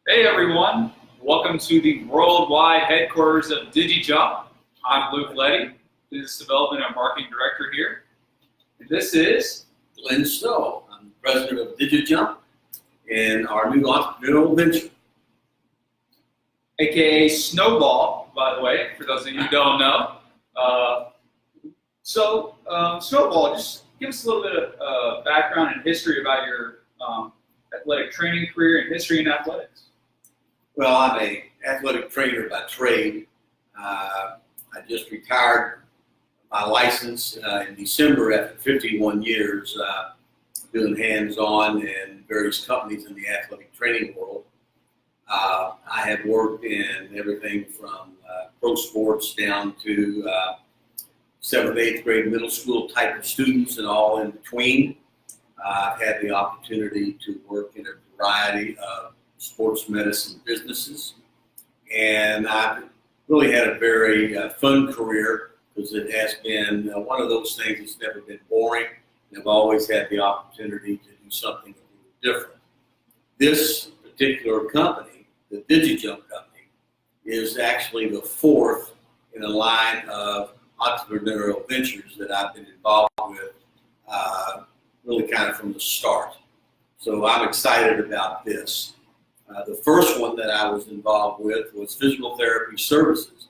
Hey everyone, welcome to the worldwide headquarters of DigiJump. I'm Luke Letty, Business Development and Marketing Director here. And this is Glenn Snow. I'm the president of DigiJump and our new entrepreneurial venture. aka Snowball, by the way, for those of you who don't know. Snowball, just give us a little bit of background and history about your athletic training career and history in athletics. Well, I'm an athletic trainer by trade. I just retired my license in December after 51 years doing hands-on in various companies in the athletic training world. I have worked in everything from pro sports down to 7th, 8th grade middle school type of students and all in between. I've had the opportunity to work in a variety of sports medicine businesses, and I've really had a very fun career because it has been one of those things that's never been boring, and I've always had the opportunity to do something a little different. This particular company, the DigiJump company, is actually the fourth in a line of entrepreneurial ventures that I've been involved with really kind of from the start. So I'm excited about this. The first one that I was involved with was physical therapy services.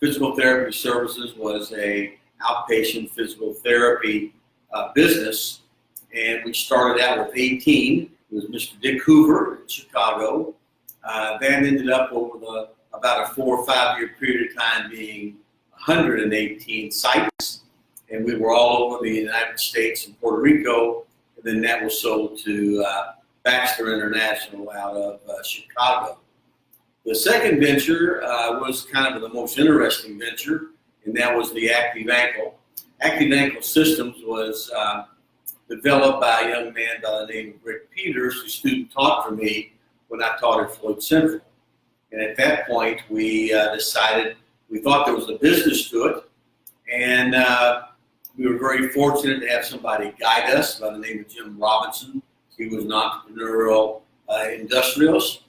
Physical therapy services was a outpatient physical therapy business, and we started out with 18. It was Mr. Dick Hoover in Chicago. That ended up over about a 4 or 5 year period of time being 118 sites, and we were all over the United States and Puerto Rico, and then that was sold to Baxter International out of Chicago. The second venture was kind of the most interesting venture, and that was the Active Ankle. Active Ankle Systems was developed by a young man by the name of Rick Peters, who student taught for me when I taught at Floyd Central. And at that point, we decided we thought there was a business to it, and we were very fortunate to have somebody guide us by the name of Jim Robinson. He was an entrepreneurial industrialist,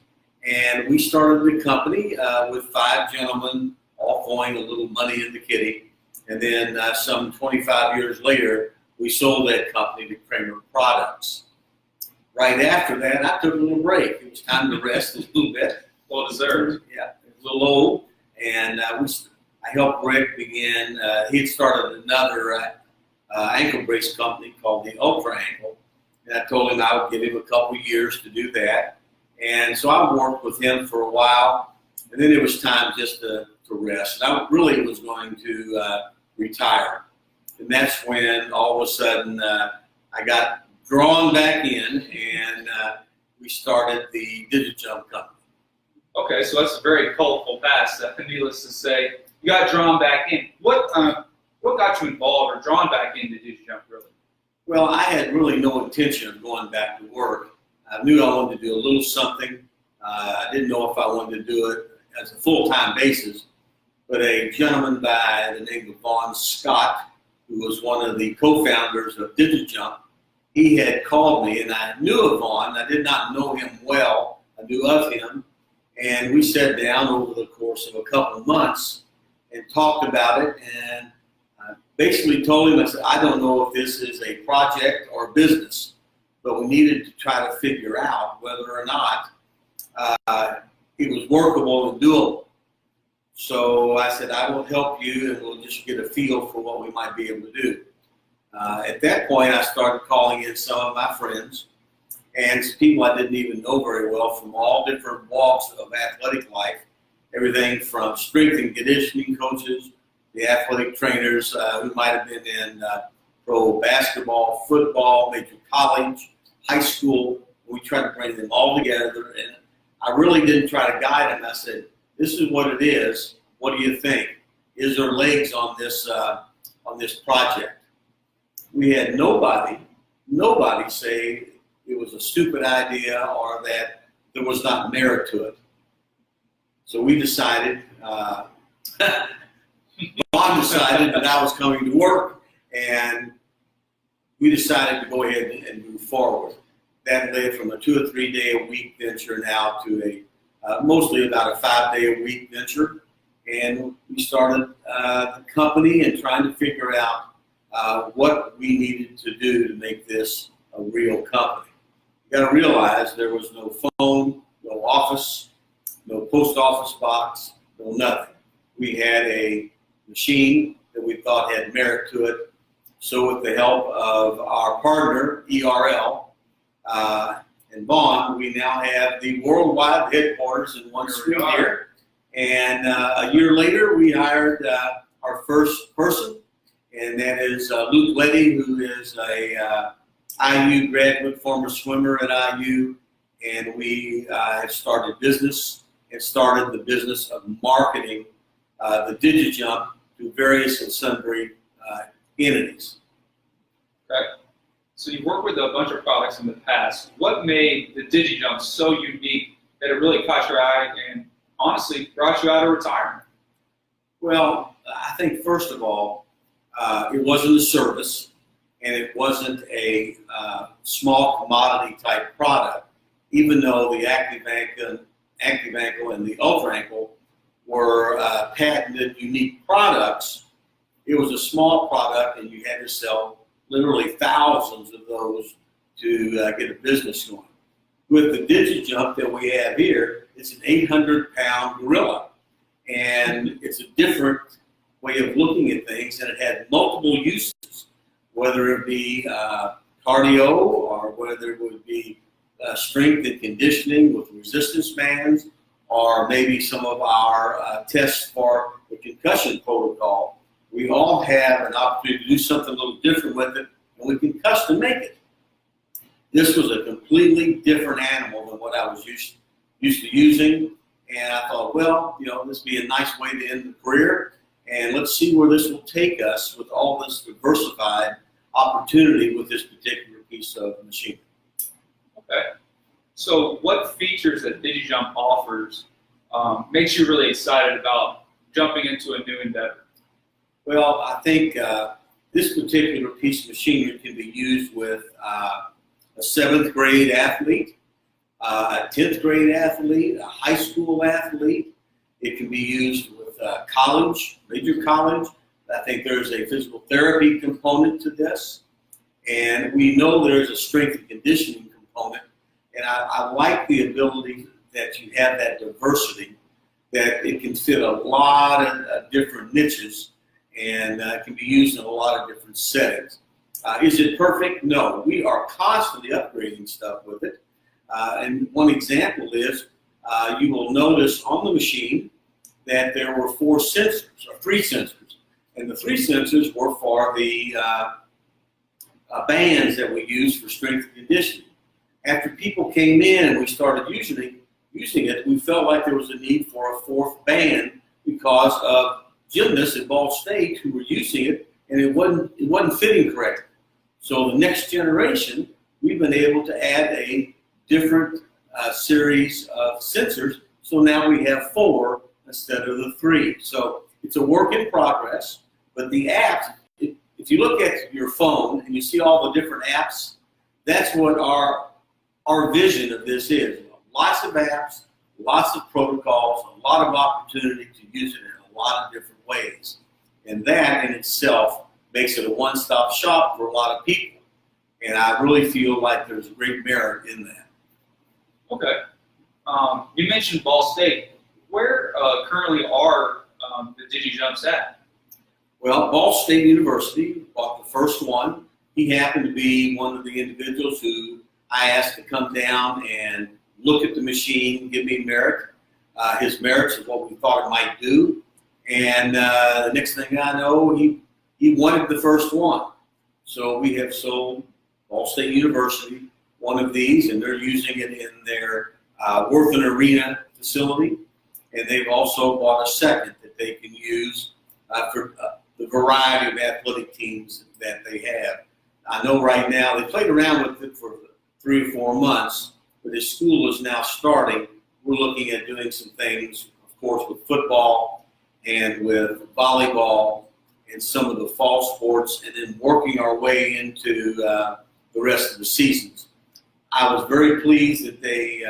and we started the company with 5 gentlemen, all throwing a little money in the kitty. And then some 25 years later, we sold that company to Kramer Products. Right after that, I took a little break. It was time to rest a little bit. Well deserved. Yeah, it was a little old, and I helped Rick begin. He had started another ankle brace company called the Ultra Ankle. And I told him I would give him a couple years to do that. And so I worked with him for a while, and then it was time just to rest. And I really was going to retire. And that's when all of a sudden I got drawn back in, and we started the DigiJump company. Okay, so that's a very colorful past, needless to say. You got drawn back in. What got you involved or drawn back into DigiJump, really? Well, I had really no intention of going back to work. I knew I wanted to do a little something. I didn't know if I wanted to do it as a full-time basis, but a gentleman by the name of Vaughn Scott, who was one of the co-founders of DigiJump, he had called me, and I knew of Vaughn. I did not know him well. I knew of him, and we sat down over the course of a couple of months and talked about it, and basically told him, I said, I don't know if this is a project or a business, but we needed to try to figure out whether or not it was workable and doable. So I said, I will help you, and we'll just get a feel for what we might be able to do. At that point, I started calling in some of my friends and some people I didn't even know very well from all different walks of athletic life, everything from strength and conditioning coaches, the athletic trainers who might have been in pro basketball, football, major college, high school. We tried to bring them all together, and I really didn't try to guide them. I said, this is what it is. What do you think? Is there legs on this project? We had nobody say it was a stupid idea or that there was not merit to it. So we decided, Bob decided that I was coming to work, and we decided to go ahead and move forward. that led from a 2 or 3 day a week venture now to a mostly about a 5 day a week venture. And we started the company and trying to figure out what we needed to do to make this a real company. You got to realize there was no phone, no office, no post office box, no nothing. We had a machine that we thought had merit to it. So with the help of our partner, ERL, and Vaughn, we now have the worldwide headquarters in one street here. And a year later, we hired our first person, and that is Luke Letty, who is a IU graduate, former swimmer at IU, and we have started business and started the business of marketing the DigiJump to various and sundry entities. Okay. So you worked with a bunch of products in the past. What made the DigiJump so unique that it really caught your eye and honestly brought you out of retirement? Well, I think first of all, it wasn't a service, and it wasn't a small commodity type product, even though the Active Ankle and the Ultra Ankle were patented, unique products. It was a small product, and you had to sell literally thousands of those to get a business going. With the DigiJump that we have here, it's an 800-pound gorilla, and it's a different way of looking at things, and it had multiple uses, whether it be cardio or whether it would be strength and conditioning with resistance bands, or maybe some of our tests for the concussion protocol. We all have an opportunity to do something a little different with it, and we can custom make it. This was a completely different animal than what I was used to using, and I thought, well, this would be a nice way to end the career, and let's see where this will take us with all this diversified opportunity with this particular piece of machinery. Okay. So what features that DigiJump offers makes you really excited about jumping into a new endeavor? Well, I think this particular piece of machinery can be used with a 7th grade athlete, a 10th grade athlete, a high school athlete. It can be used with college, major college. I think there's a physical therapy component to this. And we know there's a strength and conditioning component. And I like the ability that you have that diversity, that it can fit a lot of different niches and can be used in a lot of different settings. Is it perfect? No. We are constantly upgrading stuff with it. And one example is you will notice on the machine that there were 4 sensors, or 3 sensors. And the 3 sensors were for the bands that we use for strength and conditioning. After people came in and we started using it, we felt like there was a need for a 4th band because of gymnasts at Ball State who were using it, and it wasn't fitting correctly. So the next generation, we've been able to add a different series of sensors. So now we have 4 instead of the 3. So it's a work in progress, but the apps, if you look at your phone and you see all the different apps, that's what our vision of this is. Lots of apps, lots of protocols, a lot of opportunity to use it in a lot of different ways. And that in itself makes it a one-stop shop for a lot of people. And I really feel like there's great merit in that. Okay. You mentioned Ball State. Where currently are the DigiJumps at? Well, Ball State University bought the first one. He happened to be one of the individuals who I asked to come down and look at the machine, give me merit. His merits of what we thought it might do. And the next thing I know, he wanted the first one. So we have sold Ball State University one of these, and they're using it in their Worthen Arena facility. And they've also bought a second that they can use for the variety of athletic teams that they have. I know right now they played around with it for 3 or 4 months, but as school is now starting, we're looking at doing some things, of course, with football and with volleyball and some of the fall sports, and then working our way into the rest of the seasons. I was very pleased that they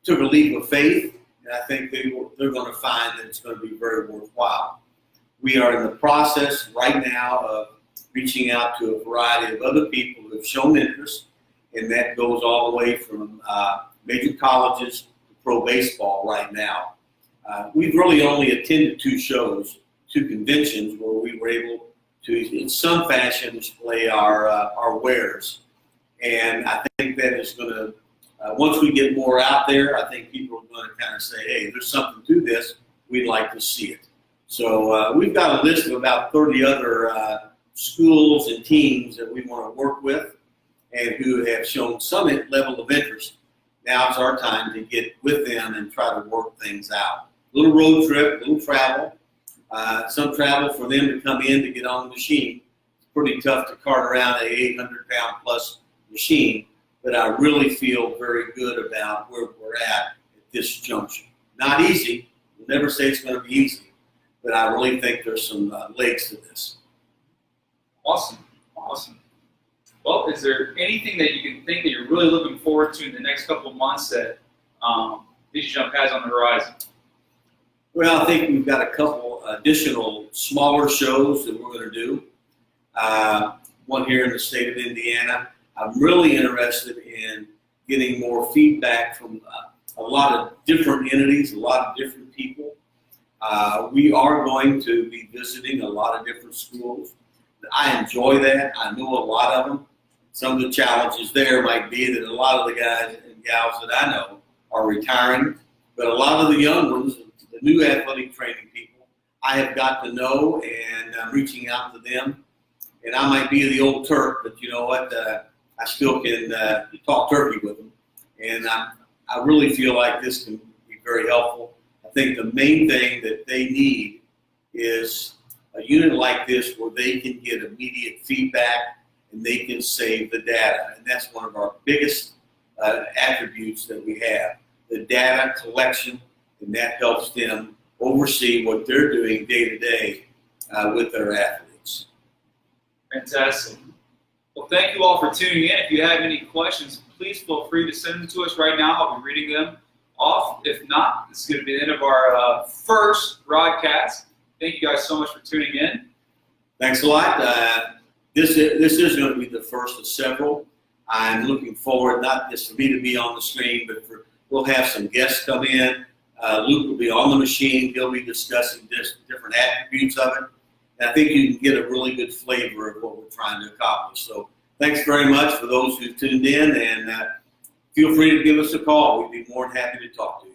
took a leap of faith, and I think they're going to find that it's going to be very worthwhile. We are in the process right now of reaching out to a variety of other people who have shown interest, and that goes all the way from major colleges to pro baseball right now. We've really only attended 2 shows, 2 conventions where we were able to, in some fashion, display our wares. And I think that is going to, once we get more out there, I think people are going to kind of say, hey, there's something to this. We'd like to see it. So we've got a list of about 30 other schools and teams that we want to work with and who have shown some level of interest. Now it's our time to get with them and try to work things out. A little road trip, a little travel, some travel for them to come in to get on the machine. It's pretty tough to cart around a 800-pound plus machine, but I really feel very good about where we're at this junction. Not easy. We'll never say it's going to be easy, but I really think there's some legs to this. Awesome. Awesome. Well, is there anything that you can think that you're really looking forward to in the next couple of months that DigiJump has on the horizon? Well, I think we've got a couple additional smaller shows that we're going to do. One here in the state of Indiana. I'm really interested in getting more feedback from a lot of different entities, a lot of different people. We are going to be visiting a lot of different schools. I enjoy that. I know a lot of them. Some of the challenges there might be that a lot of the guys and gals that I know are retiring, but a lot of the young ones, the new athletic training people, I have got to know, and I'm reaching out to them. And I might be the old Turk, but you know what? I still can talk turkey with them. And I really feel like this can be very helpful. I think the main thing that they need is a unit like this where they can get immediate feedback and they can save the data. And that's one of our biggest attributes that we have, the data collection, and that helps them oversee what they're doing day to day with their athletes. Fantastic. Well, thank you all for tuning in. If you have any questions, please feel free to send them to us right now. I'll be reading them off. If not, this is going to be the end of our first broadcast. Thank you guys so much for tuning in. Thanks a lot. This is going to be the first of several. I'm looking forward, not just for me to be on the screen, but we'll have some guests come in. Luke will be on the machine. He'll be discussing different attributes of it. And I think you can get a really good flavor of what we're trying to accomplish. So thanks very much for those who tuned in, and feel free to give us a call. We'd be more than happy to talk to you.